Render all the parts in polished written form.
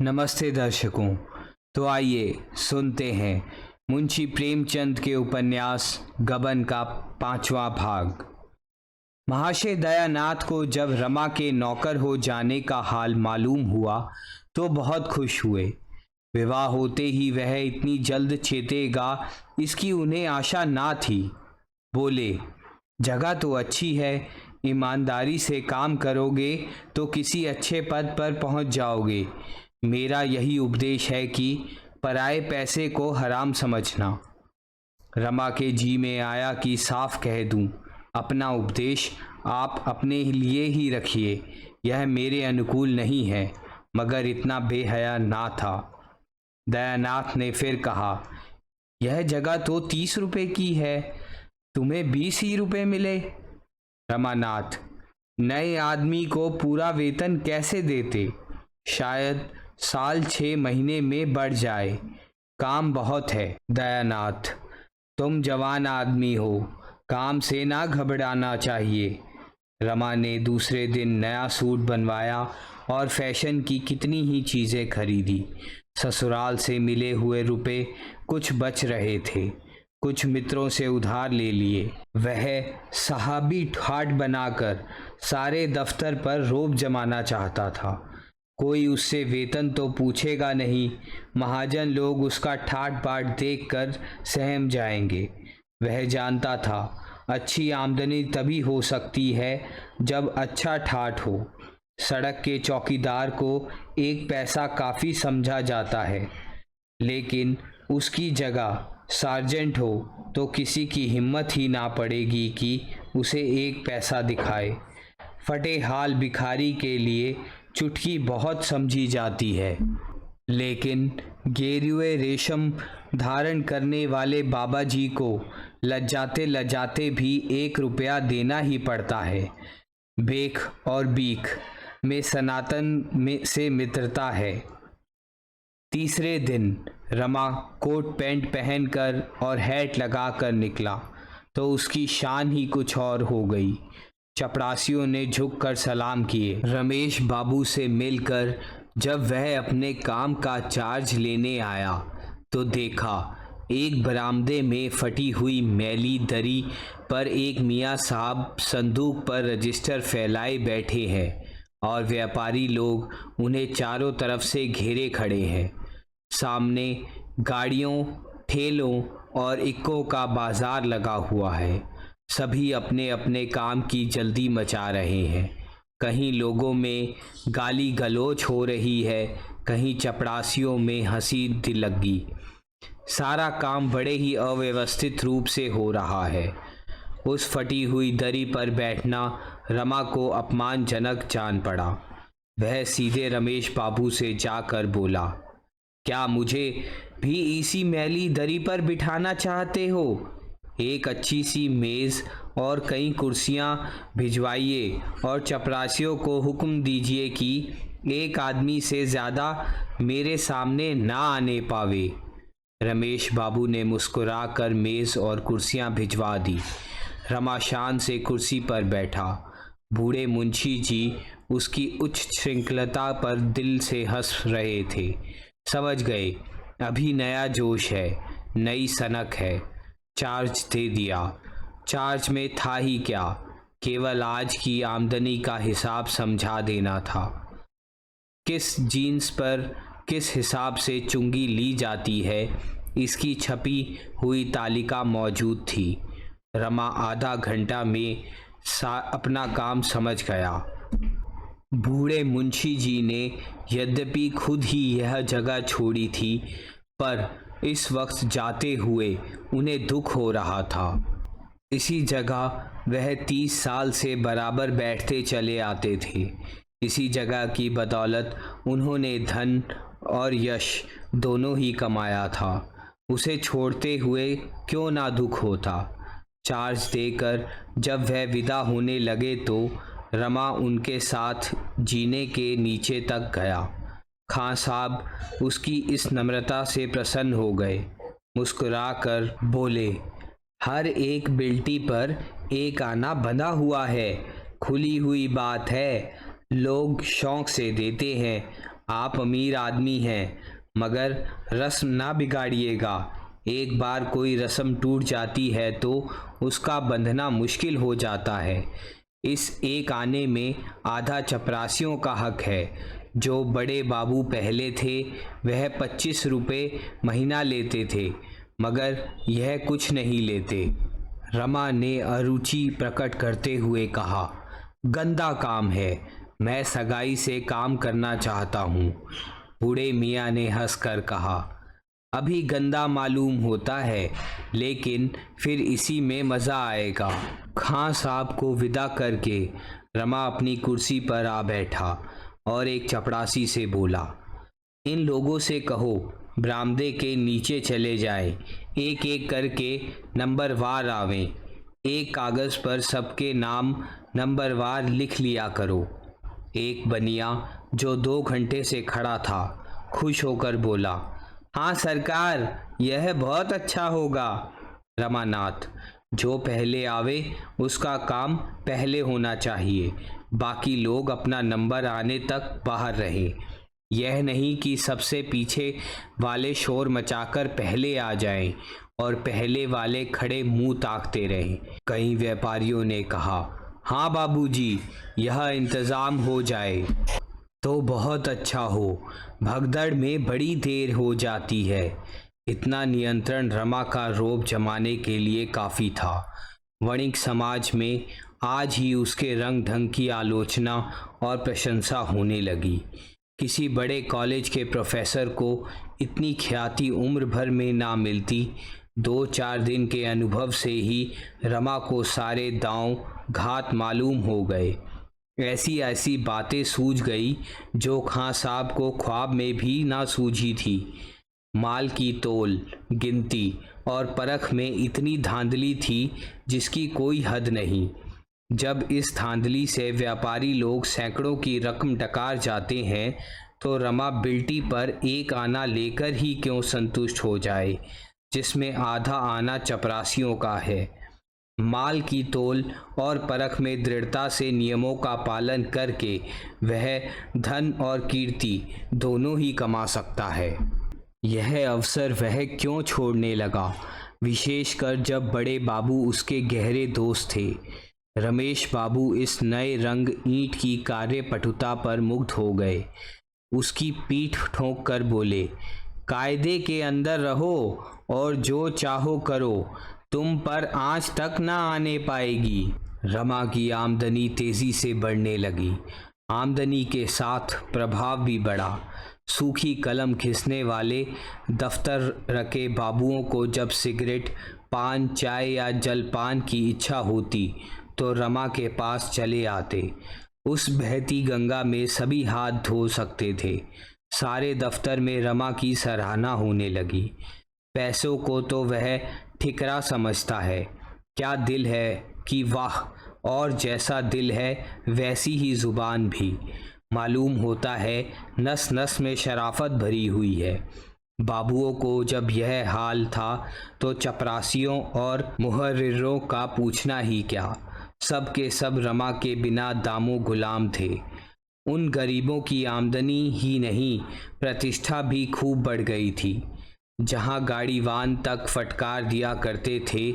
नमस्ते दर्शकों। तो आइए सुनते हैं मुंशी प्रेमचंद के उपन्यास गबन का 5वां भाग। महाशय दयानाथ को जब रमा के नौकर हो जाने का हाल मालूम हुआ तो बहुत खुश हुए। विवाह होते ही वह इतनी जल्द चेतेगा इसकी उन्हें आशा ना थी। बोले, जगह तो अच्छी है, ईमानदारी से काम करोगे तो किसी अच्छे पद पर पहुंच जाओगे। मेरा यही उपदेश है कि पराए पैसे को हराम समझना। रमा के जी में आया कि साफ कह दूं, अपना उपदेश आप अपने लिए ही रखिए, यह मेरे अनुकूल नहीं है। मगर इतना बेहया ना था। दयानाथ ने फिर कहा, यह जगह तो 30 रुपए की है, तुम्हें 20 ही रुपए मिले। रमानाथ, नए आदमी को पूरा वेतन कैसे देते? शायद साल 6 महीने में बढ़ जाए, काम बहुत है। दयानाथ, तुम जवान आदमी हो, काम से ना घबराना चाहिए। रमा ने दूसरे दिन नया सूट बनवाया और फैशन की कितनी ही चीज़ें खरीदी। ससुराल से मिले हुए रुपए कुछ बच रहे थे, कुछ मित्रों से उधार ले लिए। वह साहबी ठाट बनाकर सारे दफ्तर पर रोब जमाना चाहता था। कोई उससे वेतन तो पूछेगा नहीं, महाजन लोग उसका ठाट बाट देखकर सहम जाएंगे। वह जानता था अच्छी आमदनी तभी हो सकती है जब अच्छा ठाट हो। सड़क के चौकीदार को 1 पैसा काफ़ी समझा जाता है, लेकिन उसकी जगह सार्जेंट हो तो किसी की हिम्मत ही ना पड़ेगी कि उसे 1 पैसा दिखाए। फटे हाल भिखारी के लिए चुटकी बहुत समझी जाती है, लेकिन गेरुए रेशम धारण करने वाले बाबा जी को लज्जाते लज्जाते भी 1 रुपया देना ही पड़ता है। बेख और बीख में सनातन में से मित्रता है। तीसरे दिन रमा कोट पैंट पहनकर और हैट लगाकर निकला तो उसकी शान ही कुछ और हो गई। चपरासियों ने झुककर सलाम किए। रमेश बाबू से मिलकर जब वह अपने काम का चार्ज लेने आया तो देखा एक बरामदे में फटी हुई मैली दरी पर एक मियाँ साहब संदूक पर रजिस्टर फैलाए बैठे हैं और व्यापारी लोग उन्हें चारों तरफ से घेरे खड़े हैं। सामने गाड़ियों, ठेलों और इक्कों का बाजार लगा हुआ है। सभी अपने अपने काम की जल्दी मचा रहे हैं। कहीं लोगों में गाली गलौज हो रही है, कहीं चपरासियों में हंसी दिलगी। सारा काम बड़े ही अव्यवस्थित रूप से हो रहा है। उस फटी हुई दरी पर बैठना रमा को अपमानजनक जान पड़ा। वह सीधे रमेश बाबू से जाकर बोला, क्या मुझे भी इसी मैली दरी पर बिठाना चाहते हो? एक अच्छी सी मेज़ और कई कुर्सियां भिजवाइए और चपरासियों को हुक्म दीजिए कि एक आदमी से ज़्यादा मेरे सामने ना आने पावे। रमेश बाबू ने मुस्कुराकर मेज़ और कुर्सियां भिजवा दी। रमा शान से कुर्सी पर बैठा। बूढ़े मुंशी जी उसकी उच्च श्रृंखलता पर दिल से हंस रहे थे। समझ गए, अभी नया जोश है, नई सनक है। चार्ज दे दिया। चार्ज में था ही क्या, केवल आज की आमदनी का हिसाब समझा देना था। किस जीन्स पर किस हिसाब से चुंगी ली जाती है, इसकी छपी हुई तालिका मौजूद थी। रमा आधा घंटा में अपना काम समझ गया। बूढ़े मुंशी जी ने यद्यपि खुद ही यह जगह छोड़ी थी, पर इस वक्त जाते हुए उन्हें दुख हो रहा था। इसी जगह वह 30 साल से बराबर बैठते चले आते थे। इसी जगह की बदौलत उन्होंने धन और यश दोनों ही कमाया था। उसे छोड़ते हुए क्यों ना दुख होता। चार्ज देकर जब वह विदा होने लगे तो रमा उनके साथ जीने के नीचे तक गया। खां साहब उसकी इस नम्रता से प्रसन्न हो गए। मुस्कुराकर बोले, हर एक बिल्टी पर एक आना बंधा हुआ है, खुली हुई बात है, लोग शौक से देते हैं, आप अमीर आदमी हैं, मगर रस्म ना बिगाड़िएगा। एक बार कोई रस्म टूट जाती है तो उसका बंधना मुश्किल हो जाता है। इस एक आने में आधा चपरासियों का हक है। जो बड़े बाबू पहले थे वह 25 रुपये महीना लेते थे, मगर यह कुछ नहीं लेते। रमा ने अरुचि प्रकट करते हुए कहा, गंदा काम है, मैं सगाई से काम करना चाहता हूँ। बूढ़े मियाँ ने हंसकर कहा, अभी गंदा मालूम होता है, लेकिन फिर इसी में मज़ा आएगा। खां साहब को विदा करके रमा अपनी कुर्सी पर आ बैठा और एक चपरासी से बोला, इन लोगों से कहो बरामदे के नीचे चले जाएं, एक एक करके नंबरवार आवें। एक कागज़ पर सबके नाम नंबरवार लिख लिया करो। एक बनिया जो 2 घंटे से खड़ा था खुश होकर बोला, हाँ सरकार, यह बहुत अच्छा होगा। रमानाथ, जो पहले आवे उसका काम पहले होना चाहिए, बाकी लोग अपना नंबर आने तक बाहर रहे। यह नहीं कि सबसे पीछे वाले शोर मचाकर पहले आ जाएं और पहले वाले खड़े मुंह ताकते रहें। कई व्यापारियों ने कहा, हाँ बाबूजी, यह इंतज़ाम हो जाए तो बहुत अच्छा हो, भगदड़ में बड़ी देर हो जाती है। इतना नियंत्रण रमा का रोब जमाने के लिए काफ़ी था। वणिक समाज में आज ही उसके रंग ढंग की आलोचना और प्रशंसा होने लगी। किसी बड़े कॉलेज के प्रोफेसर को इतनी ख्याति उम्र भर में ना मिलती। 2-4 दिन के अनुभव से ही रमा को सारे दांव घात मालूम हो गए। ऐसी ऐसी बातें सूझ गई जो खां साहब को ख्वाब में भी ना सूझी थी। माल की तोल, गिनती और परख में इतनी धांधली थी जिसकी कोई हद नहीं। जब इस धांधली से व्यापारी लोग सैकड़ों की रकम डकार जाते हैं तो रमा बिल्टी पर एक आना लेकर ही क्यों संतुष्ट हो जाए, जिसमें आधा आना चपरासियों का है। माल की तोल और परख में दृढ़ता से नियमों का पालन करके वह धन और कीर्ति दोनों ही कमा सकता है। यह अवसर वह क्यों छोड़ने लगा, विशेषकर जब बड़े बाबू उसके गहरे दोस्त थे। रमेश बाबू इस नए रंग ईंट की कार्यपटुता पर मुग्ध हो गए। उसकी पीठ ठोंक कर बोले, कायदे के अंदर रहो और जो चाहो करो, तुम पर आंच तक ना आने पाएगी। रमा की आमदनी तेजी से बढ़ने लगी। आमदनी के साथ प्रभाव भी बढ़ा। सूखी कलम खिसने वाले दफ्तर रखे बाबुओं को जब सिगरेट, पान, चाय या जलपान की इच्छा होती तो रमा के पास चले आते। उस बहती गंगा में सभी हाथ धो सकते थे। सारे दफ्तर में रमा की सराहना होने लगी। पैसों को तो वह ठिकरा समझता है, क्या दिल है कि वाह, और जैसा दिल है वैसी ही जुबान भी। मालूम होता है नस नस में शराफत भरी हुई है। बाबुओं को जब यह हाल था तो चपरासियों और मुहर्रिरों का पूछना ही क्या, सब के सब रमा के बिना दामों गुलाम थे। उन गरीबों की आमदनी ही नहीं, प्रतिष्ठा भी खूब बढ़ गई थी। जहाँ गाड़ीवान तक फटकार दिया करते थे,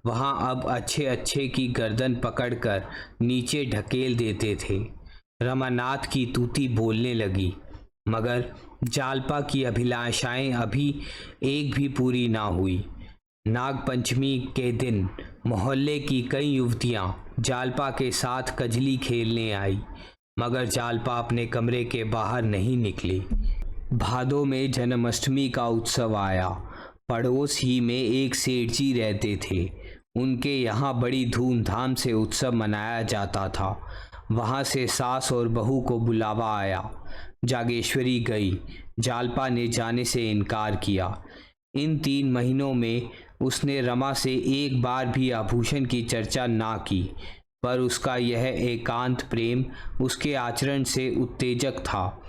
वहाँ अब अच्छे अच्छे की गर्दन पकड़कर नीचे ढकेल देते थे। रमानाथ की तूती बोलने लगी, मगर जालपा की अभिलाषाएं अभी एक भी पूरी ना हुई। नागपंचमी के दिन मोहल्ले की कई युवतियां जालपा के साथ कजली खेलने आई, मगर जालपा अपने कमरे के बाहर नहीं निकली। भादों में जन्माष्टमी का उत्सव आया। पड़ोस ही में एक सेठ जी रहते थे। उनके यहाँ बड़ी धूमधाम से उत्सव मनाया जाता था। वहाँ से सास और बहू को बुलावा आया। जागेश्वरी गई। जालपा ने जाने से इनकार किया। इन 3 महीनों में उसने रमा से एक बार भी आभूषण की चर्चा ना की, पर उसका यह एकांत प्रेम उसके आचरण से उत्तेजक था।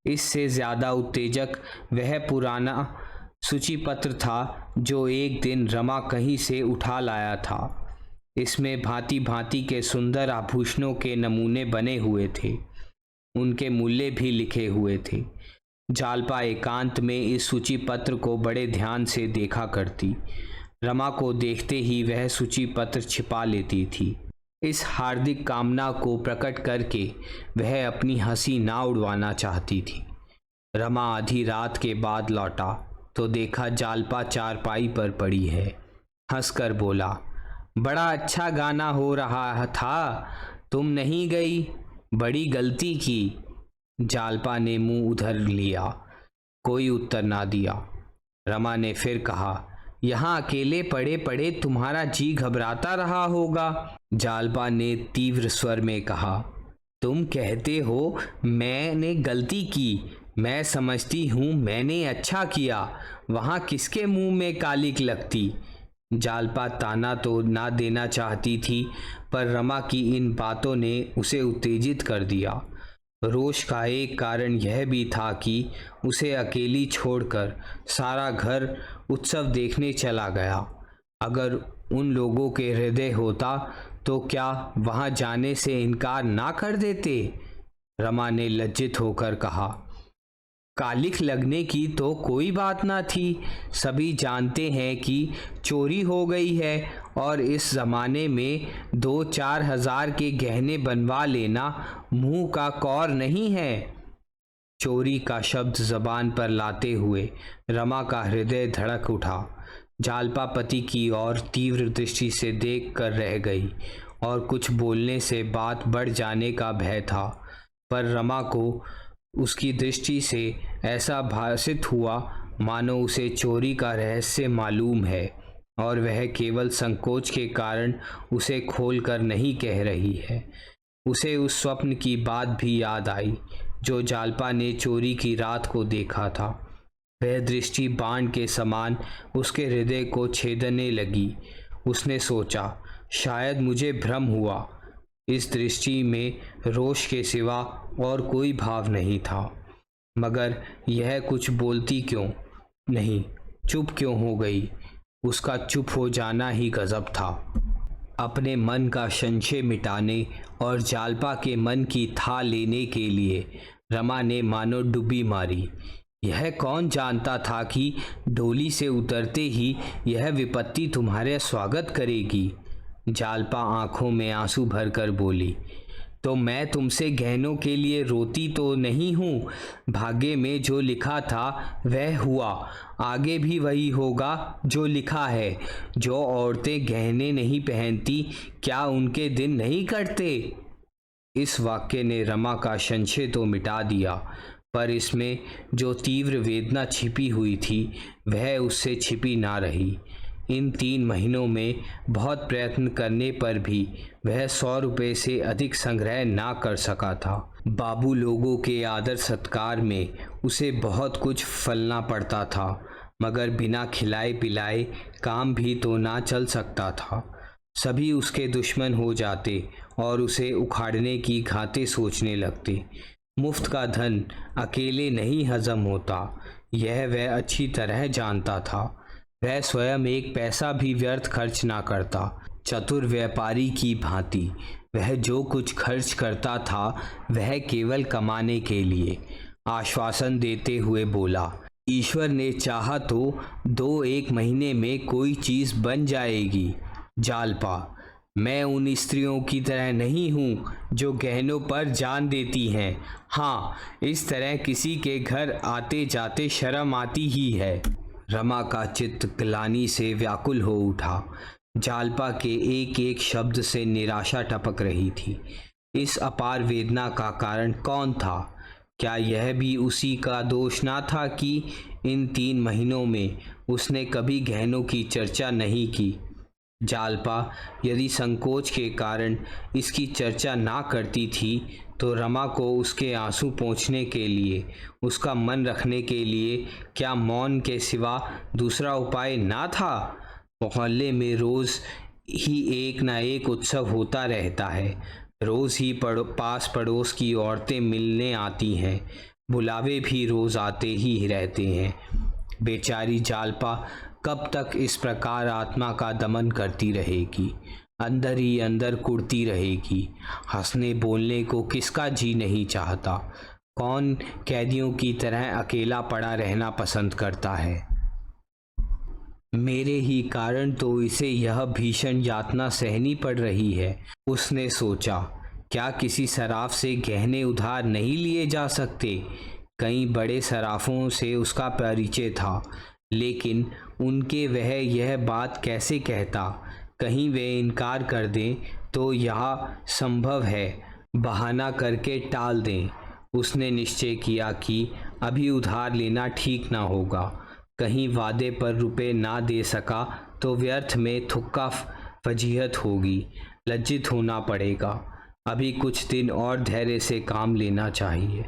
इससे ज़्यादा उत्तेजक वह पुराना सूचीपत्र था जो एक दिन रमा कहीं से उठा लाया था। इसमें भांति भांति के सुंदर आभूषणों के नमूने बने हुए थे। उनके मूल्य भी लिखे हुए थे। जालपा एकांत में इस सूची पत्र को बड़े ध्यान से देखा करती। रमा को देखते ही वह सूची पत्र छिपा लेती थी। इस हार्दिक कामना को प्रकट करके वह अपनी हंसी ना उड़वाना चाहती थी। रमा आधी रात के बाद लौटा तो देखा जालपा चारपाई पर पड़ी है। हंसकर बोला, बड़ा अच्छा गाना हो रहा था, तुम नहीं गई, बड़ी गलती की। जालपा ने मुंह उधर लिया, कोई उत्तर ना दिया। रमा ने फिर कहा, यहाँ अकेले पड़े पड़े तुम्हारा जी घबराता रहा होगा। जालपा ने तीव्र स्वर में कहा, तुम कहते हो मैंने गलती की, मैं समझती हूँ मैंने अच्छा किया, वहाँ किसके मुंह में कालिक लगती। जालपा ताना तो ना देना चाहती थी, पर रमा की इन बातों ने उसे उत्तेजित कर दिया। रोष का एक कारण यह भी था कि उसे अकेली छोड़कर सारा घर उत्सव देखने चला गया। अगर उन लोगों के हृदय होता तो क्या वहां जाने से इनकार ना कर देते। रमा ने लज्जित होकर कहा, कालिख लगने की तो कोई बात ना थी, सभी जानते हैं कि चोरी हो गई है और इस ज़माने में 2-4 हज़ार के गहने बनवा लेना मुंह का कौर नहीं है। चोरी का शब्द जबान पर लाते हुए रमा का हृदय धड़क उठा। जालपा पति की ओर तीव्र दृष्टि से देख कर रह गई और कुछ बोलने से बात बढ़ जाने का भय था, पर रमा को उसकी दृष्टि से ऐसा भासित हुआ मानो उसे चोरी का रहस्य मालूम है और वह केवल संकोच के कारण उसे खोलकर नहीं कह रही है। उसे उस स्वप्न की बात भी याद आई जो जालपा ने चोरी की रात को देखा था। वह दृष्टि बाण के समान उसके हृदय को छेदने लगी। उसने सोचा, शायद मुझे भ्रम हुआ। इस दृष्टि में रोष के सिवा और कोई भाव नहीं था, मगर यह कुछ बोलती क्यों नहीं, चुप क्यों हो गई। उसका चुप हो जाना ही गजब था। अपने मन का संशय मिटाने और जालपा के मन की था लेने के लिए रमा ने मानो डुब्बी मारी। यह कौन जानता था कि डोली से उतरते ही यह विपत्ति तुम्हारे स्वागत करेगी। जालपा आंखों में आंसू भरकर बोली, तो मैं तुमसे गहनों के लिए रोती तो नहीं हूँ। भाग्य में जो लिखा था वह हुआ, आगे भी वही होगा जो लिखा है। जो औरतें गहने नहीं पहनती, क्या उनके दिन नहीं कटते। इस वाक्य ने रमा का संशय तो मिटा दिया, पर इसमें जो तीव्र वेदना छिपी हुई थी वह उससे छिपी ना रही। इन 3 महीनों में बहुत प्रयत्न करने पर भी वह 100 रुपये से अधिक संग्रह ना कर सका था। बाबू लोगों के आदर सत्कार में उसे बहुत कुछ फलना पड़ता था, मगर बिना खिलाए पिलाए काम भी तो ना चल सकता था। सभी उसके दुश्मन हो जाते और उसे उखाड़ने की घातें सोचने लगते। मुफ्त का धन अकेले नहीं हजम होता, यह वह अच्छी तरह जानता था। वह स्वयं एक पैसा भी व्यर्थ खर्च ना करता। चतुर व्यापारी की भांति वह जो कुछ खर्च करता था वह केवल कमाने के लिए। आश्वासन देते हुए बोला, ईश्वर ने चाहा तो 2-1 महीने में कोई चीज़ बन जाएगी। जालपा, मैं उन स्त्रियों की तरह नहीं हूँ जो गहनों पर जान देती हैं। हाँ, इस तरह किसी के घर आते जाते शर्म आती ही है। रमा का चित्त ग्लानि से व्याकुल हो उठा। जालपा के एक एक शब्द से निराशा टपक रही थी। इस अपार वेदना का कारण कौन था? क्या यह भी उसी का दोष ना था कि इन 3 महीनों में उसने कभी गहनों की चर्चा नहीं की? जालपा यदि संकोच के कारण इसकी चर्चा ना करती थी तो रमा को उसके आंसू पोंछने के लिए, उसका मन रखने के लिए क्या मौन के सिवा दूसरा उपाय ना था? मोहल्ले में रोज़ ही एक ना एक उत्सव होता रहता है। रोज़ ही पास पड़ोस की औरतें मिलने आती हैं, बुलावे भी रोज़ आते ही रहते हैं। बेचारी जालपा कब तक इस प्रकार आत्मा का दमन करती रहेगी? अंदर ही अंदर कुढ़ती रहेगी। हंसने बोलने को किसका जी नहीं चाहता। कौन कैदियों की तरह अकेला पड़ा रहना पसंद करता है। मेरे ही कारण तो इसे यह भीषण यातना सहनी पड़ रही है। उसने सोचा, क्या किसी सराफ से गहने उधार नहीं लिए जा सकते। कई बड़े सराफों से उसका परिचय था, लेकिन उनके वह यह बात कैसे कहता। कहीं वे इनकार कर दें तो यह संभव है बहाना करके टाल दें। उसने निश्चय किया कि अभी उधार लेना ठीक ना होगा। कहीं वादे पर रुपए ना दे सका तो व्यर्थ में थुक्का फजीहत होगी, लज्जित होना पड़ेगा। अभी कुछ दिन और धैर्य से काम लेना चाहिए।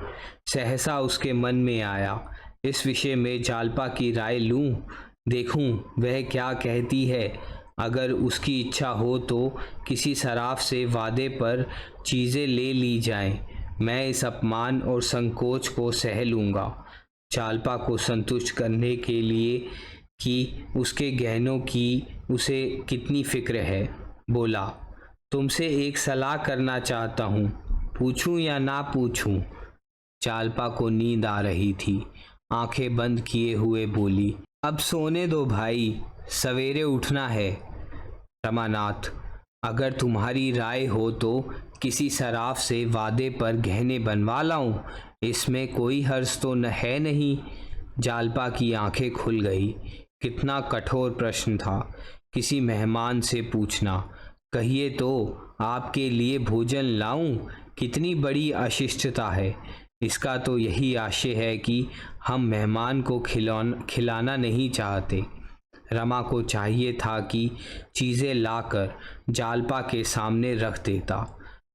सहसा उसके मन में आया, इस विषय में जालपा की राय लूं, देखूं वह क्या कहती है। अगर उसकी इच्छा हो तो किसी सराफ से वादे पर चीज़ें ले ली जाएं। मैं इस अपमान और संकोच को सह लूँगा। जालपा को संतुष्ट करने के लिए कि उसके गहनों की उसे कितनी फिक्र है, बोला, तुमसे एक सलाह करना चाहता हूँ, पूछूं या ना पूछूं। जालपा को नींद आ रही थी। आंखें बंद किए हुए बोली, अब सोने दो भाई, सवेरे उठना है। रमानाथ, अगर तुम्हारी राय हो तो किसी सराफ से वादे पर गहने बनवा लाऊं, इसमें कोई हर्ज तो है नहीं। जालपा की आंखें खुल गई। कितना कठोर प्रश्न था किसी मेहमान से पूछना। कहिए तो आपके लिए भोजन लाऊं, कितनी बड़ी अशिष्टता है। इसका तो यही आशय है कि हम मेहमान को खिलाना नहीं चाहते। रमा को चाहिए था कि चीज़ें लाकर जालपा के सामने रख देता।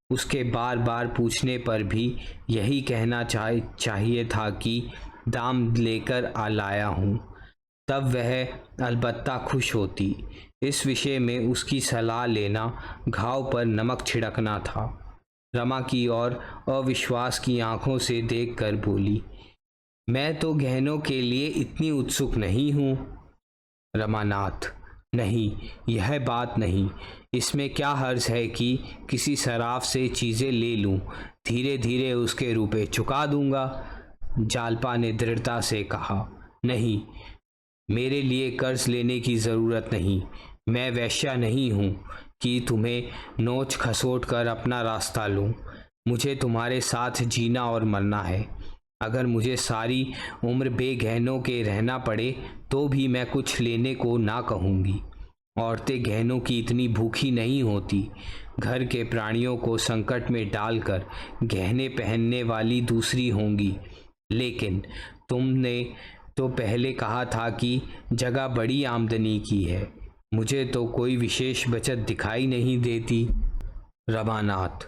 उसके बार बार पूछने पर भी यही कहना चाहिए था कि दाम लेकर लाया हूँ, तब वह अलबत्ता खुश होती। इस विषय में उसकी सलाह लेना घाव पर नमक छिड़कना था। रमा की ओर अविश्वास की आंखों से देखकर बोली, मैं तो गहनों के लिए इतनी उत्सुक नहीं हूँ। रमानाथ, नहीं, यह बात नहीं। इसमें क्या हर्ज है कि किसी सराफ से चीज़ें ले लूं, धीरे धीरे उसके रुपए चुका दूंगा। जालपा ने दृढ़ता से कहा, नहीं, मेरे लिए कर्ज लेने की ज़रूरत नहीं। मैं वैश्या नहीं हूँ कि तुम्हें नोच खसोट कर अपना रास्ता लूँ। मुझे तुम्हारे साथ जीना और मरना है। अगर मुझे सारी उम्र बेगहनों के रहना पड़े तो भी मैं कुछ लेने को ना कहूँगी। औरतें गहनों की इतनी भूखी नहीं होती। घर के प्राणियों को संकट में डालकर गहने पहनने वाली दूसरी होंगी। लेकिन तुमने तो पहले कहा था कि जगह बड़ी आमदनी की है। मुझे तो कोई विशेष बचत दिखाई नहीं देती। रमानाथ,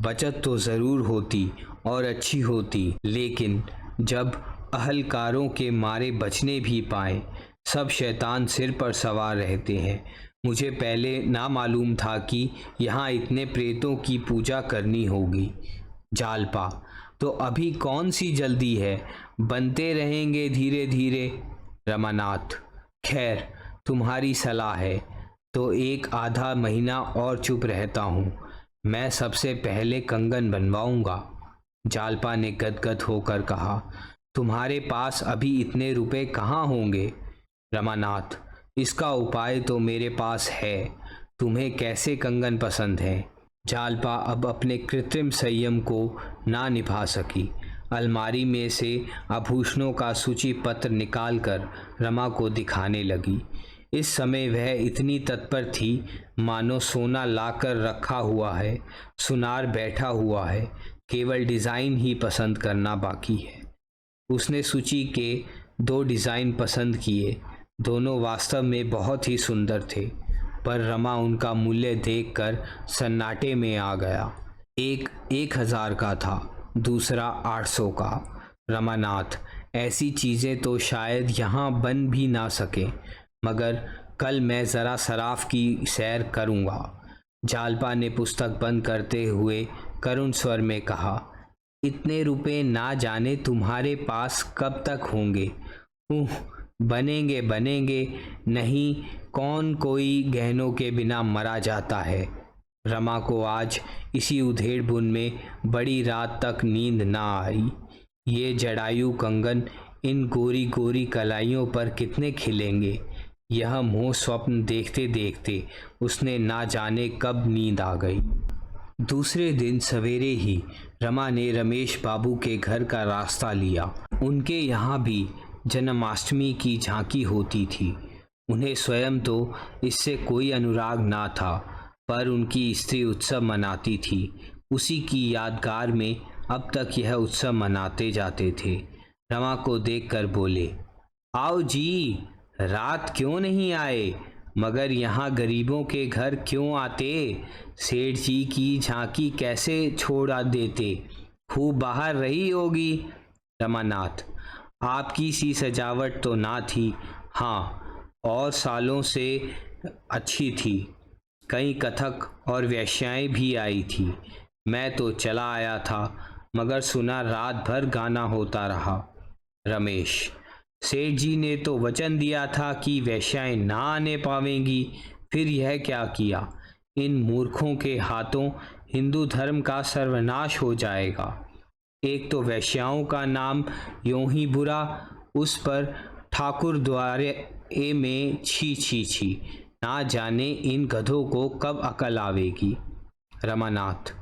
बचत तो ज़रूर होती और अच्छी होती, लेकिन जब अहलकारों के मारे बचने भी पाए, सब शैतान सिर पर सवार रहते हैं। मुझे पहले ना मालूम था कि यहाँ इतने प्रेतों की पूजा करनी होगी। जालपा, तो अभी कौन सी जल्दी है, बनते रहेंगे धीरे धीरे। रमानाथ, खैर तुम्हारी सलाह है तो एक आधा महीना और चुप रहता हूँ। मैं सबसे पहले कंगन बनवाऊंगा। जालपा ने गदगद होकर कहा, तुम्हारे पास अभी इतने रुपए कहाँ होंगे। रमानाथ, इसका उपाय तो मेरे पास है। तुम्हें कैसे कंगन पसंद है। जालपा अब अपने कृत्रिम संयम को ना निभा सकी। अलमारी में से आभूषणों का सूची पत्र निकालकर रमा को दिखाने लगी। इस समय वह इतनी तत्पर थी मानो सोना लाकर रखा हुआ है, सुनार बैठा हुआ है, केवल डिज़ाइन ही पसंद करना बाकी है। उसने सूची के 2 डिज़ाइन पसंद किए। दोनों वास्तव में बहुत ही सुंदर थे, पर रमा उनका मूल्य देखकर सन्नाटे में आ गया। एक 1000 का था, दूसरा 800 का। रमानाथ, ऐसी चीज़ें तो शायद यहाँ बन भी ना सके, मगर कल मैं ज़रा सराफ की सैर करूँगा। जालपा ने पुस्तक बंद करते हुए करुण स्वर में कहा, इतने रुपए ना जाने तुम्हारे पास कब तक होंगे। बनेंगे बनेंगे, नहीं कौन कोई गहनों के बिना मरा जाता है। रमा को आज इसी उधेड़ बुन में बड़ी रात तक नींद ना आई। ये जड़ायु कंगन इन गोरी गोरी कलाइयों पर कितने खिलेंगे, यह मोह स्वप्न देखते देखते उसने ना जाने कब नींद आ गई। दूसरे दिन सवेरे ही रमा ने रमेश बाबू के घर का रास्ता लिया। उनके यहाँ भी जन्माष्टमी की झांकी होती थी। उन्हें स्वयं तो इससे कोई अनुराग ना था, पर उनकी स्त्री उत्सव मनाती थी। उसी की यादगार में अब तक यह उत्सव मनाते जाते थे। रमा को देखकर बोले, आओ जी, रात क्यों नहीं आए? मगर यहाँ गरीबों के घर क्यों आते? सेठ जी की झांकी कैसे छोड़ा देते? खूब बाहर रही होगी। रमानाथ, आपकी सी सजावट तो ना थी, हाँ, और सालों से अच्छी थी। कई कथक और वेश्याएं भी आई थी। मैं तो चला आया था, मगर सुना रात भर गाना होता रहा। रमेश, सेठ जी ने तो वचन दिया था कि वेश्याएं ना आने पावेंगी, फिर यह क्या किया? इन मूर्खों के हाथों हिंदू धर्म का सर्वनाश हो जाएगा। एक तो वेश्याओं का नाम यूं ही बुरा, उस पर ठाकुर द्वारे में छी छी छी, ना जाने इन गधों को कब अकल आवेगी। रमानाथ,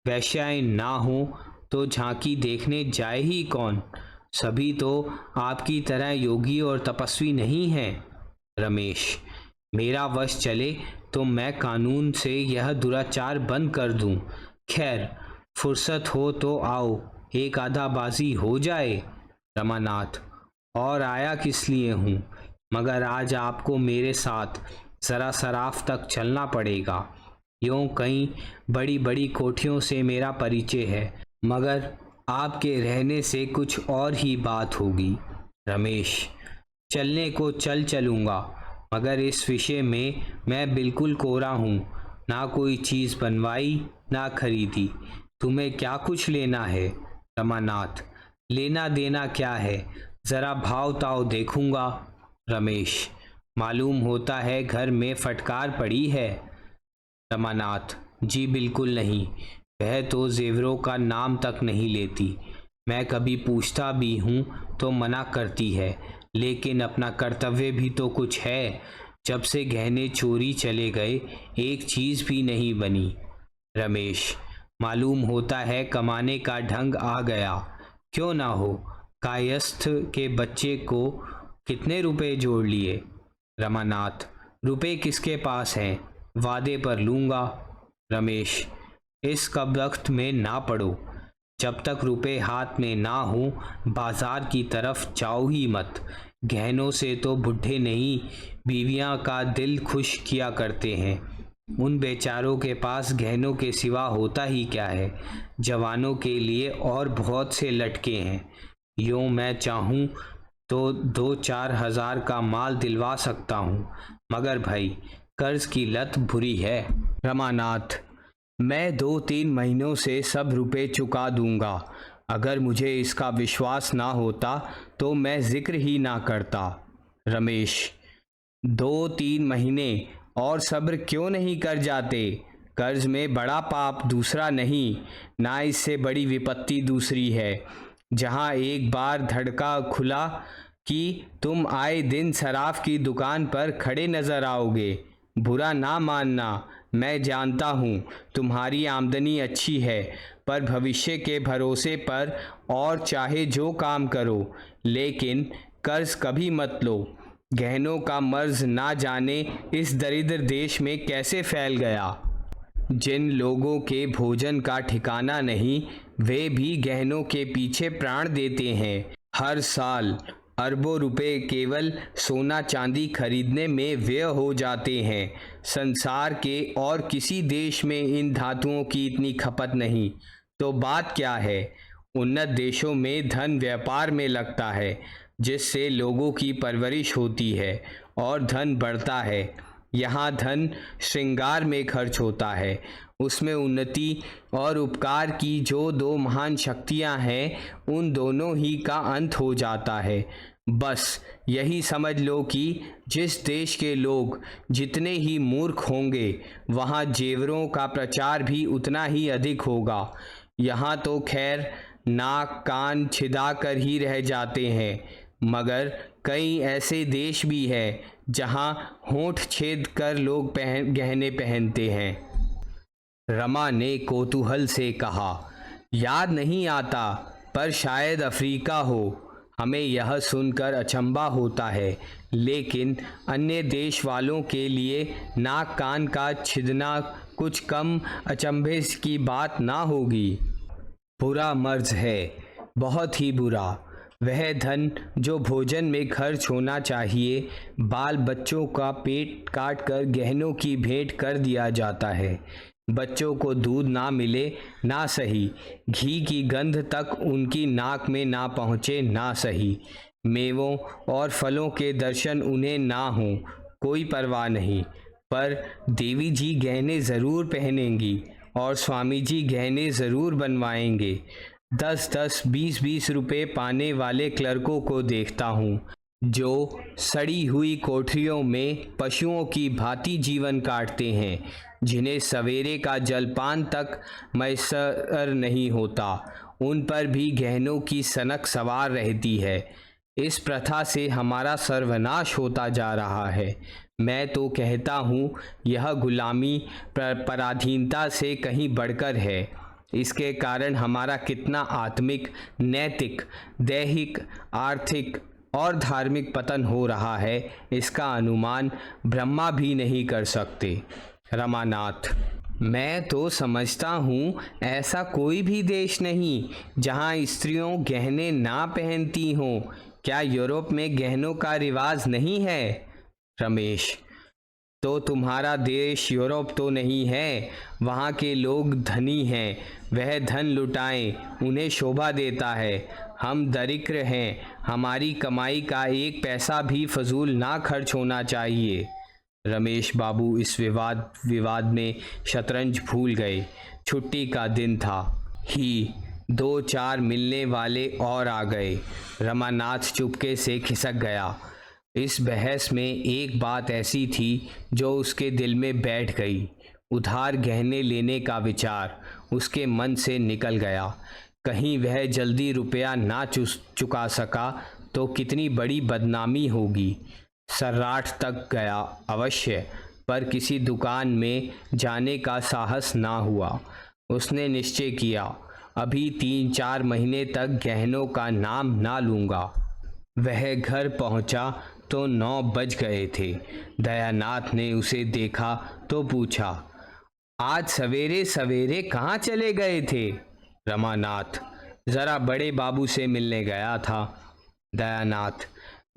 वेश्याएं ना हो तो झांकी देखने जाए ही कौन? सभी तो आपकी तरह योगी और तपस्वी नहीं हैं। रमेश, मेरा वश चले तो मैं कानून से यह दुराचार बंद कर दूं। खैर, फुर्सत हो तो आओ, एक आधा बाजी हो जाए। रमानाथ, और आया किस लिए हूँ, मगर आज आपको मेरे साथ जरा सराफ तक चलना पड़ेगा। यूं कई बड़ी बड़ी कोठियों से मेरा परिचय है, मगर आपके रहने से कुछ और ही बात होगी। रमेश, चलने को चलूँगा, मगर इस विषय में मैं बिल्कुल कोरा हूँ। ना कोई चीज़ बनवाई ना खरीदी। तुम्हें क्या कुछ लेना है? रमानाथ, लेना देना क्या है, ज़रा भाव ताव देखूँगा। रमेश, मालूम होता है घर में फटकार पड़ी है। रमानाथ, जी बिल्कुल नहीं, वह तो जेवरों का नाम तक नहीं लेती। मैं कभी पूछता भी हूँ तो मना करती है, लेकिन अपना कर्तव्य भी तो कुछ है। जब से गहने चोरी चले गए, एक चीज़ भी नहीं बनी। रमेश, मालूम होता है कमाने का ढंग आ गया। क्यों ना हो, कायस्थ के बच्चे को कितने रुपए जोड़ लिए? रमानाथ, रुपए किसके पास हैं, वादे पर लूँगा। रमेश, इस कबख्त में ना पड़ो। जब तक रुपए हाथ में ना हो, बाजार की तरफ जाओ ही मत। गहनों से तो बुढ़े नहीं, बीवियां का दिल खुश किया करते हैं। उन बेचारों के पास गहनों के सिवा होता ही क्या है। जवानों के लिए और बहुत से लटके हैं। यूँ मैं चाहूँ तो 2-4 हज़ार का माल दिलवा सकता हूँ, मगर भाई कर्ज की लत बुरी है। रमानाथ, मैं 2-3 महीनों से सब रुपए चुका दूंगा। अगर मुझे इसका विश्वास ना होता तो मैं जिक्र ही ना करता। रमेश, 2-3 महीने और सब्र क्यों नहीं कर जाते? कर्ज में बड़ा पाप दूसरा नहीं, ना इससे बड़ी विपत्ति दूसरी है। जहाँ एक बार धड़का खुला कि तुम आए दिन सराफ की दुकान पर खड़े नजर आओगे। बुरा ना मानना, मैं जानता हूँ तुम्हारी आमदनी अच्छी है, पर भविष्य के भरोसे पर और चाहे जो काम करो, लेकिन कर्ज कभी मत लो। गहनों का मर्ज ना जाने इस दरिद्र देश में कैसे फैल गया। जिन लोगों के भोजन का ठिकाना नहीं, वे भी गहनों के पीछे प्राण देते हैं। हर साल अरबों रुपए केवल सोना चांदी खरीदने में व्यय हो जाते हैं। संसार के और किसी देश में इन धातुओं की इतनी खपत नहीं, तो बात क्या है? उन्नत देशों में धन व्यापार में लगता है, जिससे लोगों की परवरिश होती है और धन बढ़ता है। यहाँ धन श्रृंगार में खर्च होता है। उसमें उन्नति और उपकार की जो दो महान शक्तियाँ हैं, उन दोनों ही का अंत हो जाता है। बस यही समझ लो कि जिस देश के लोग जितने ही मूर्ख होंगे वहाँ जेवरों का प्रचार भी उतना ही अधिक होगा। यहाँ तो खैर नाक कान छिदा कर ही रह जाते हैं, मगर कई ऐसे देश भी हैं जहाँ होंठ छेद कर लोग गहने पहनते हैं। रमा ने कौतूहल से कहा, याद नहीं आता, पर शायद अफ्रीका हो। हमें यह सुनकर अचंभा होता है, लेकिन अन्य देश वालों के लिए नाक कान का छिदना कुछ कम अचंभे की बात ना होगी। बुरा मर्ज है, बहुत ही बुरा। वह धन जो भोजन में खर्च होना चाहिए, बाल बच्चों का पेट काट कर गहनों की भेंट कर दिया जाता है। बच्चों को दूध ना मिले ना सही, घी की गंध तक उनकी नाक में ना पहुँचे ना सही, मेवों और फलों के दर्शन उन्हें ना हों, कोई परवाह नहीं, पर देवी जी गहने ज़रूर पहनेंगी और स्वामी जी गहने ज़रूर बनवाएंगे। 10-10, 20-20 रुपये पाने वाले क्लर्कों को देखता हूँ जो सड़ी हुई कोठरियों में पशुओं की भांति जीवन काटते हैं, जिन्हें सवेरे का जलपान तक मैसर नहीं होता। उन पर भी गहनों की सनक सवार रहती है। इस प्रथा से हमारा सर्वनाश होता जा रहा है। मैं तो कहता हूँ यह गुलामी पराधीनता से कहीं बढ़कर है। इसके कारण हमारा कितना आत्मिक, नैतिक, दैहिक, आर्थिक और धार्मिक पतन हो रहा है, इसका अनुमान ब्रह्मा भी नहीं कर सकते। रमानाथ, मैं तो समझता हूँ ऐसा कोई भी देश नहीं जहाँ स्त्रियों गहने ना पहनती हों। क्या यूरोप में गहनों का रिवाज नहीं है? रमेश, तो तुम्हारा देश यूरोप तो नहीं है। वहाँ के लोग धनी हैं, वह धन लुटाएं, उन्हें शोभा देता है। हम दरिद्र हैं, हमारी कमाई का एक पैसा भी फजूल ना खर्च होना चाहिए। रमेश बाबू इस विवाद में शतरंज भूल गए। छुट्टी का दिन था ही 2-4 मिलने वाले और आ गए। रमानाथ चुपके से खिसक गया। इस बहस में एक बात ऐसी थी जो उसके दिल में बैठ गई। उधार गहने लेने का विचार उसके मन से निकल गया। कहीं वह जल्दी रुपया ना चुका सका तो कितनी बड़ी बदनामी होगी। सर्राठ तक गया अवश्य, पर किसी दुकान में जाने का साहस ना हुआ। उसने निश्चय किया, अभी 3-4 महीने तक गहनों का नाम ना लूँगा। वह घर पहुँचा तो 9 बज गए थे। दयानाथ ने उसे देखा तो पूछा, आज सवेरे सवेरे कहाँ चले गए थे? रमानाथ, ज़रा बड़े बाबू से मिलने गया था। दयानाथ,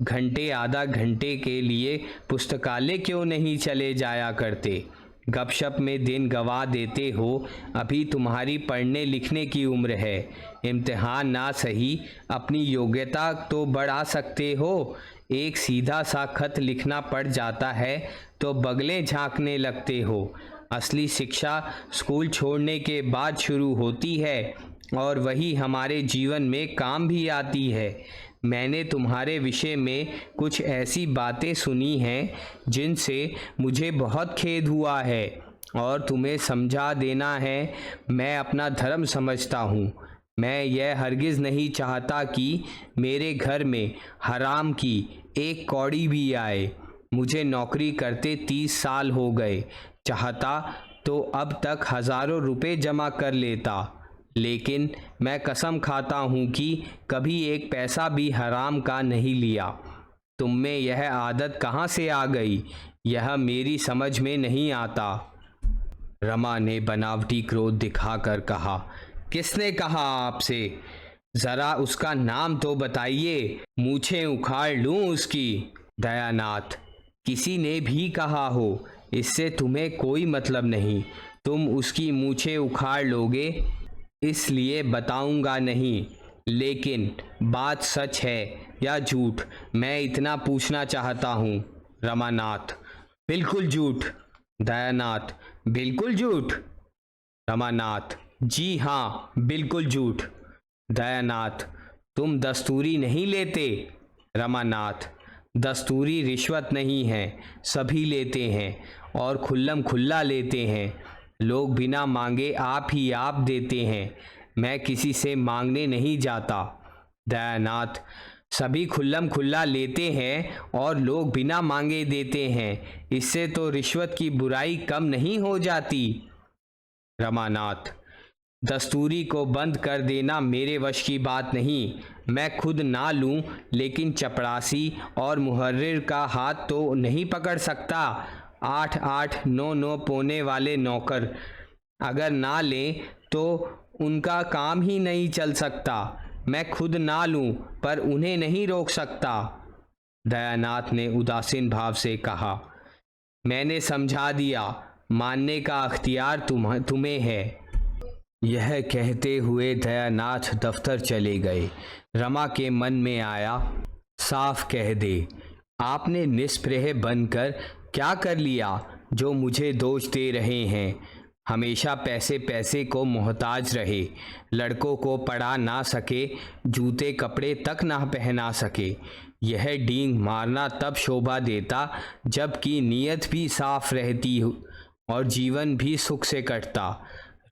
घंटे आधा घंटे के लिए पुस्तकालय क्यों नहीं चले जाया करते? गपशप में दिन गवा देते हो। अभी तुम्हारी पढ़ने लिखने की उम्र है। इम्तिहान ना सही, अपनी योग्यता तो बढ़ा सकते हो। एक सीधा सा खत लिखना पड़ जाता है तो बगलें झांकने लगते हो। असली शिक्षा स्कूल छोड़ने के बाद शुरू होती है और वही हमारे जीवन में काम भी आती है। मैंने तुम्हारे विषय में कुछ ऐसी बातें सुनी हैं जिनसे मुझे बहुत खेद हुआ है और तुम्हें समझा देना है। मैं अपना धर्म समझता हूँ। मैं यह हरगिज़ नहीं चाहता कि मेरे घर में हराम की एक कौड़ी भी आए। मुझे नौकरी करते 30 साल हो गए। चाहता तो अब तक हज़ारों रुपए जमा कर लेता, लेकिन मैं कसम खाता हूँ कि कभी एक पैसा भी हराम का नहीं लिया। तुम में यह आदत कहाँ से आ गई, यह मेरी समझ में नहीं आता। रमा ने बनावटी क्रोध दिखाकर कहा, किसने कहा आपसे? ज़रा उसका नाम तो बताइए, मूछें उखाड़ लूँ उसकी। दयानाथ, किसी ने भी कहा हो, इससे तुम्हें कोई मतलब नहीं। तुम उसकी मूछें उखाड़ लोगे इसलिए बताऊंगा नहीं, लेकिन बात सच है या झूठ, मैं इतना पूछना चाहता हूँ। रमानाथ, बिल्कुल झूठ। दयानाथ, बिल्कुल झूठ। रमानाथ, जी हाँ, बिल्कुल झूठ। दयानाथ, तुम दस्तूरी नहीं लेते? रमानाथ, दस्तूरी रिश्वत नहीं है, सभी लेते हैं और खुल्लम खुल्ला लेते हैं। लोग बिना मांगे आप ही आप देते हैं, मैं किसी से मांगने नहीं जाता। दयानाथ, सभी खुल्लम खुल्ला लेते हैं और लोग बिना मांगे देते हैं, इससे तो रिश्वत की बुराई कम नहीं हो जाती। रमानाथ, दस्तूरी को बंद कर देना मेरे वश की बात नहीं, मैं खुद ना लूं, लेकिन चपरासी और मुहर्रिर का हाथ तो नहीं पकड़ सकता। 8-8, 9-9 पौने वाले नौकर अगर ना लें तो उनका काम ही नहीं चल सकता। मैं खुद ना लूं पर उन्हें नहीं रोक सकता। दयानाथ ने उदासीन भाव से कहा, मैंने समझा दिया, मानने का अख्तियार तुम्हें है। यह कहते हुए दयानाथ दफ्तर चले गए। रमा के मन में आया, साफ कह दे, आपने निस्पृह बनकर क्या कर लिया जो मुझे दोष दे रहे हैं। हमेशा पैसे पैसे को मोहताज रहे, लड़कों को पढ़ा ना सके, जूते कपड़े तक ना पहना सके। यह डींग मारना तब शोभा देता जबकि नीयत भी साफ रहती और जीवन भी सुख से कटता।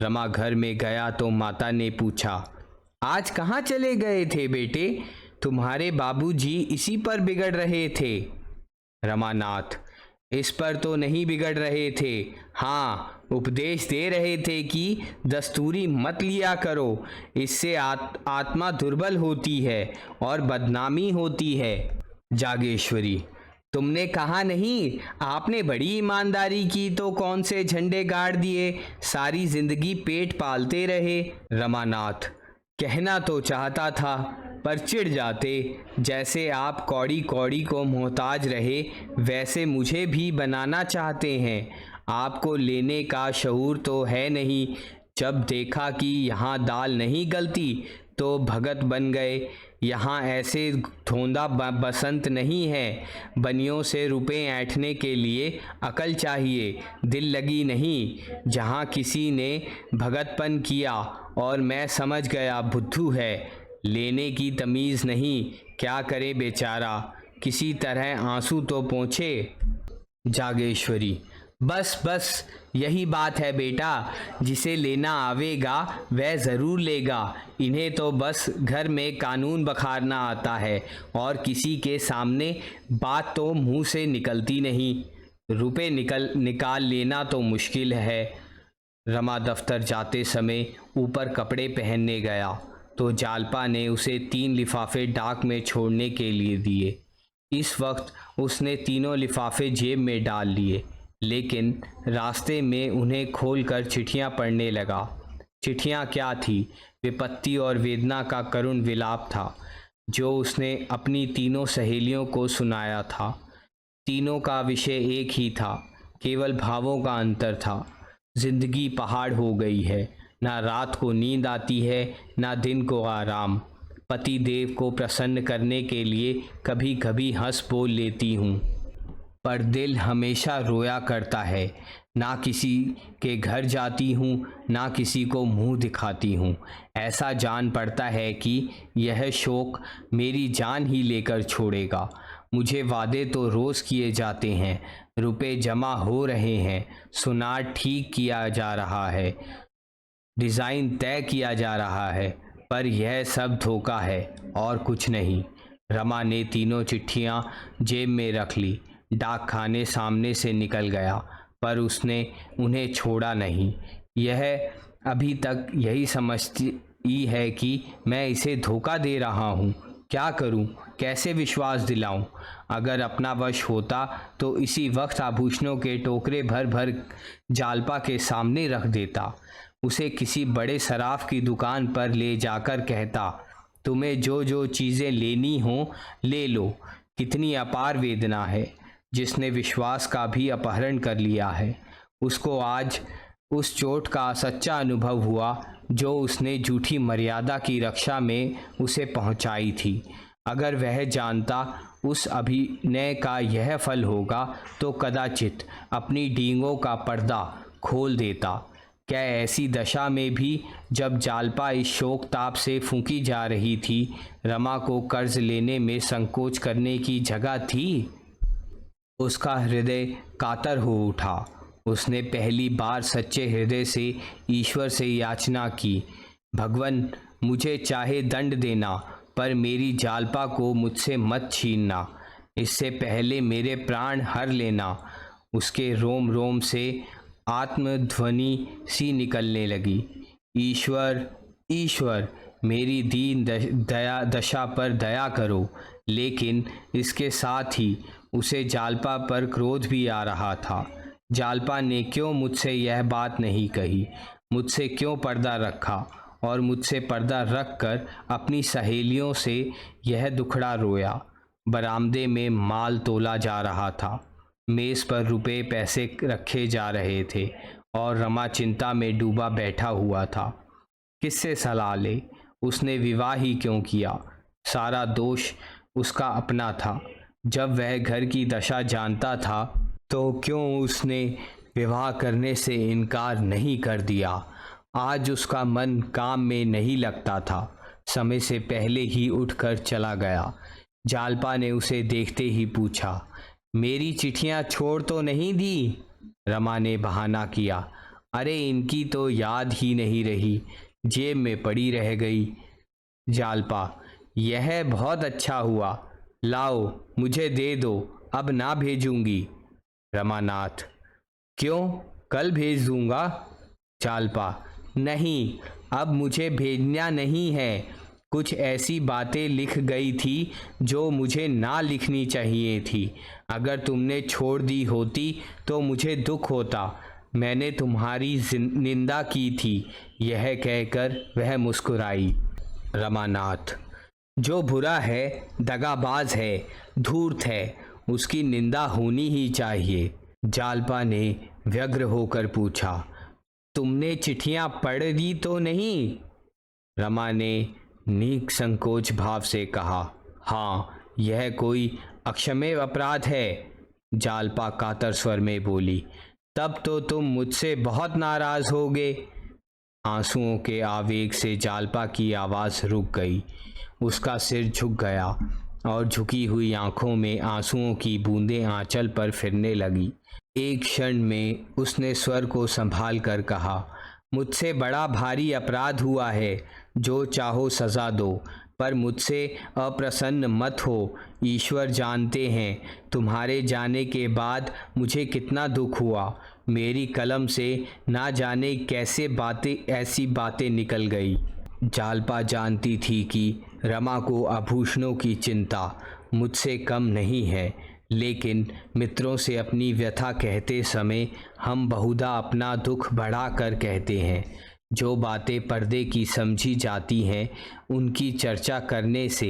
रमा घर में गया तो माता ने पूछा, आज कहाँ चले गए थे बेटे? तुम्हारे बाबूजी इसी पर बिगड़ रहे थे। रमानाथ, इस पर तो नहीं बिगड़ रहे थे, हाँ उपदेश दे रहे थे कि दस्तूरी मत लिया करो, इससे आत्मा दुर्बल होती है और बदनामी होती है। जागेश्वरी, तुमने कहा नहीं, आपने बड़ी ईमानदारी की तो कौन से झंडे गाड़ दिए, सारी जिंदगी पेट पालते रहे। रमानाथ, कहना तो चाहता था पर चिढ़ जाते। जैसे आप कौड़ी कौड़ी को मोहताज रहे, वैसे मुझे भी बनाना चाहते हैं। आपको लेने का शऊर तो है नहीं, जब देखा कि यहाँ दाल नहीं गलती तो भगत बन गए। यहाँ ऐसे धोंदा बसंत नहीं है, बनियों से रुपए ऐंठने के लिए अकल चाहिए, दिल लगी नहीं। जहाँ किसी ने भगतपन किया और मैं समझ गया बुद्धू है, लेने की तमीज़ नहीं, क्या करे बेचारा, किसी तरह आंसू तो पोंछे। जागेश्वरी, बस बस यही बात है बेटा, जिसे लेना आवेगा वह ज़रूर लेगा। इन्हें तो बस घर में कानून बखारना आता है और किसी के सामने बात तो मुंह से निकलती नहीं। रुपए निकाल लेना तो मुश्किल है। रमा दफ्तर जाते समय ऊपर कपड़े पहनने गया तो जालपा ने उसे 3 लिफाफे डाक में छोड़ने के लिए दिए। इस वक्त उसने तीनों लिफाफे जेब में डाल लिए, लेकिन रास्ते में उन्हें खोलकर चिट्ठियां पढ़ने लगा। चिट्ठियां क्या थी? विपत्ति और वेदना का करुण विलाप था जो उसने अपनी तीनों सहेलियों को सुनाया था। तीनों का विषय एक ही था, केवल भावों का अंतर था। जिंदगी पहाड़ हो गई है, ना रात को नींद आती है ना दिन को आराम। पति देव को प्रसन्न करने के लिए कभी कभी हंस बोल लेती हूँ, पर दिल हमेशा रोया करता है। ना किसी के घर जाती हूँ, ना किसी को मुंह दिखाती हूँ। ऐसा जान पड़ता है कि यह शोक मेरी जान ही लेकर छोड़ेगा। मुझे वादे तो रोज़ किए जाते हैं, रुपए जमा हो रहे हैं, सुनार ठीक किया जा रहा है, डिज़ाइन तय किया जा रहा है, पर यह सब धोखा है और कुछ नहीं। रमा ने तीनों चिट्ठियाँ जेब में रख ली। डाक खाने सामने से निकल गया, पर उसने उन्हें छोड़ा नहीं। यह अभी तक यही समझती है कि मैं इसे धोखा दे रहा हूँ। क्या करूँ, कैसे विश्वास दिलाऊं? अगर अपना वश होता तो इसी वक्त आभूषणों के टोकरे भर भर जालपा के सामने रख देता। उसे किसी बड़े सराफ की दुकान पर ले जाकर कहता, तुम्हें जो जो चीज़ें लेनी हो ले लो। कितनी अपार वेदना है, जिसने विश्वास का भी अपहरण कर लिया है। उसको आज उस चोट का सच्चा अनुभव हुआ जो उसने झूठी मर्यादा की रक्षा में उसे पहुंचाई थी। अगर वह जानता उस अभिनय का यह फल होगा तो कदाचित अपनी डींगों का पर्दा खोल देता। क्या ऐसी दशा में भी जब जालपा इस शोक ताप से फूंकी जा रही थी, रमा को कर्ज लेने में संकोच करने की जगह थी? उसका हृदय कातर हो उठा। उसने पहली बार सच्चे हृदय से ईश्वर से याचना की, भगवन, मुझे चाहे दंड देना, पर मेरी जालपा को मुझसे मत छीनना। इससे पहले मेरे प्राण हर लेना। उसके रोम रोम से आत्मध्वनि सी निकलने लगी, ईश्वर, ईश्वर, मेरी दीन दशा पर दया करो। लेकिन इसके साथ ही उसे जालपा पर क्रोध भी आ रहा था। जालपा ने क्यों मुझसे यह बात नहीं कही? मुझसे क्यों पर्दा रखा? और मुझसे पर्दा रख कर अपनी सहेलियों से यह दुखड़ा रोया। बरामदे में माल तोला जा रहा था, मेज़ पर रुपए पैसे रखे जा रहे थे और रमा चिंता में डूबा बैठा हुआ था। किससे सलाह ले? उसने विवाह ही क्यों किया? सारा दोष उसका अपना था। जब वह घर की दशा जानता था तो क्यों उसने विवाह करने से इनकार नहीं कर दिया? आज उसका मन काम में नहीं लगता था। समय से पहले ही उठकर चला गया। जालपा ने उसे देखते ही पूछा, मेरी चिट्ठियां छोड़ तो नहीं दी? रमा ने बहाना किया, अरे इनकी तो याद ही नहीं रही, जेब में पड़ी रह गई। जालपा, यह बहुत अच्छा हुआ, लाओ मुझे दे दो, अब ना भेजूंगी। रमानाथ, क्यों, कल भेज दूंगा। जालपा, नहीं, अब मुझे भेजना नहीं है। कुछ ऐसी बातें लिख गई थी जो मुझे ना लिखनी चाहिए थी। अगर तुमने छोड़ दी होती तो मुझे दुख होता। मैंने तुम्हारी निंदा की थी। यह कहकर वह मुस्कुराई। रमानाथ, जो बुरा है, दगाबाज है, धूर्त है, उसकी निंदा होनी ही चाहिए। जालपा ने व्यग्र होकर पूछा, तुमने चिट्ठियां पढ़ ली तो नहीं? रमा ने निसंकोच भाव से कहा, हाँ, यह कोई अक्षम्य अपराध है। जालपा कातर स्वर में बोली, तब तो तुम मुझसे बहुत नाराज होगे। आंसुओं के आवेग से जालपा की आवाज़ रुक गई। उसका सिर झुक गया और झुकी हुई आंखों में आंसुओं की बूंदें आंचल पर फिरने लगी। एक क्षण में उसने स्वर को संभाल कर कहा, मुझसे बड़ा भारी अपराध हुआ है, जो चाहो सज़ा दो, पर मुझसे अप्रसन्न मत हो। ईश्वर जानते हैं तुम्हारे जाने के बाद मुझे कितना दुख हुआ। मेरी कलम से ना जाने कैसे ऐसी बातें निकल गई। जालपा जानती थी कि रमा को आभूषणों की चिंता मुझसे कम नहीं है, लेकिन मित्रों से अपनी व्यथा कहते समय हम बहुधा अपना दुख बढ़ा कर कहते हैं। जो बातें पर्दे की समझी जाती हैं, उनकी चर्चा करने से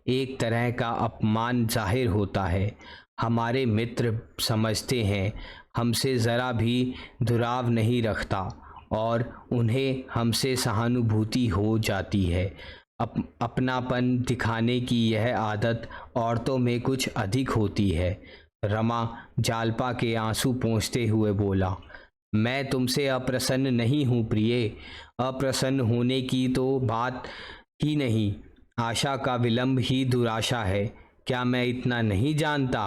एक तरह का अपमान जाहिर होता है। हमारे मित्र समझते हैं हमसे ज़रा भी दुराव नहीं रखता और उन्हें हमसे सहानुभूति हो जाती है। अपनापन दिखाने की यह आदत औरतों में कुछ अधिक होती है। रमा जालपा के आंसू पोंछते हुए बोला, मैं तुमसे अप्रसन्न नहीं हूँ प्रिय। अप्रसन्न होने की तो बात ही नहीं, आशा का विलंब ही दुराशा है। क्या मैं इतना नहीं जानता?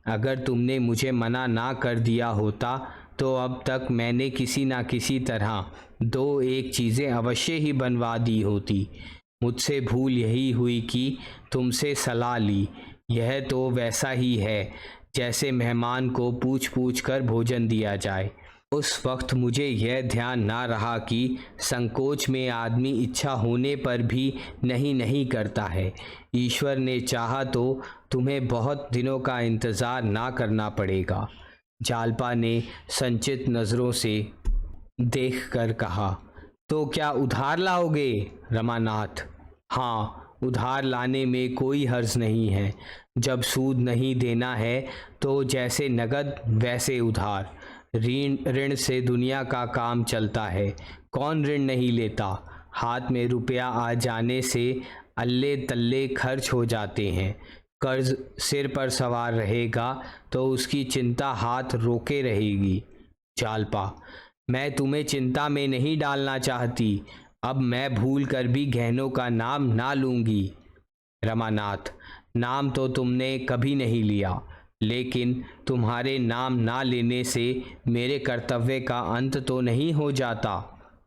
अगर तुमने मुझे मना ना कर दिया होता तो अब तक मैंने किसी ना किसी तरह दो एक चीज़ें अवश्य ही बनवा दी होती। मुझसे भूल यही हुई कि तुमसे सलाह ली। यह तो वैसा ही है जैसे मेहमान को पूछ पूछ कर भोजन दिया जाए। उस वक्त मुझे यह ध्यान ना रहा कि संकोच में आदमी इच्छा होने पर भी नहीं नहीं करता है। ईश्वर ने चाहा तो तुम्हें बहुत दिनों का इंतज़ार ना करना पड़ेगा। जालपा ने संचित नज़रों से देखकर कहा, तो क्या उधार लाओगे? रमानाथ, हाँ, उधार लाने में कोई हर्ज नहीं है। जब सूद नहीं देना है तो जैसे नगद वैसे उधार। ऋण से दुनिया का काम चलता है। कौन ऋण नहीं लेता? हाथ में रुपया आ जाने से अल्ले तल्ले खर्च हो जाते हैं। कर्ज सिर पर सवार रहेगा तो उसकी चिंता हाथ रोके रहेगी। जालपा, मैं तुम्हें चिंता में नहीं डालना चाहती। अब मैं भूल कर भी गहनों का नाम ना लूँगी। रमानाथ, नाम तो तुमने कभी नहीं लिया, लेकिन तुम्हारे नाम ना लेने से मेरे कर्तव्य का अंत तो नहीं हो जाता।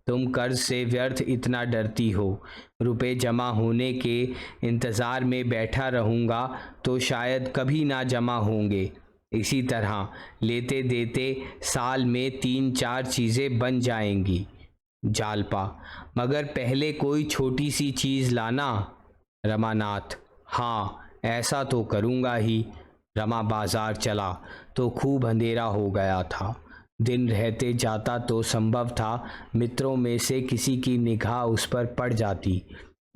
तुम कर्ज से व्यर्थ इतना डरती हो। रुपए जमा होने के इंतज़ार में बैठा रहूँगा तो शायद कभी ना जमा होंगे। इसी तरह लेते देते साल में 3-4 चीज़ें बन जाएंगी। जालपा, मगर पहले कोई छोटी सी चीज़ लाना। रमानाथ, हाँ ऐसा तो करूँगा ही। रमा बाजार चला तो खूब अंधेरा हो गया था। दिन रहते जाता तो संभव था मित्रों में से किसी की निगाह उस पर पड़ जाती।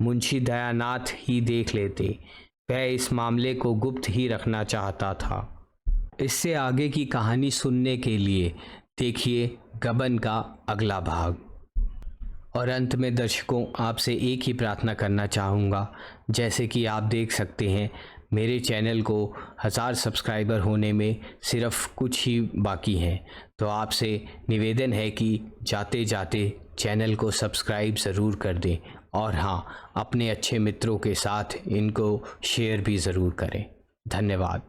मुंशी दयानाथ ही देख लेते। वह इस मामले को गुप्त ही रखना चाहता था। इससे आगे की कहानी सुनने के लिए देखिए गबन का अगला भाग। और अंत में दर्शकों, आपसे एक ही प्रार्थना करना चाहूँगा। जैसे कि आप देख सकते हैं, मेरे चैनल को 1000 सब्सक्राइबर होने में सिर्फ कुछ ही बाकी हैं। तो आपसे निवेदन है कि जाते जाते चैनल को सब्सक्राइब ज़रूर कर दें, और हाँ, अपने अच्छे मित्रों के साथ इनको शेयर भी ज़रूर करें। धन्यवाद।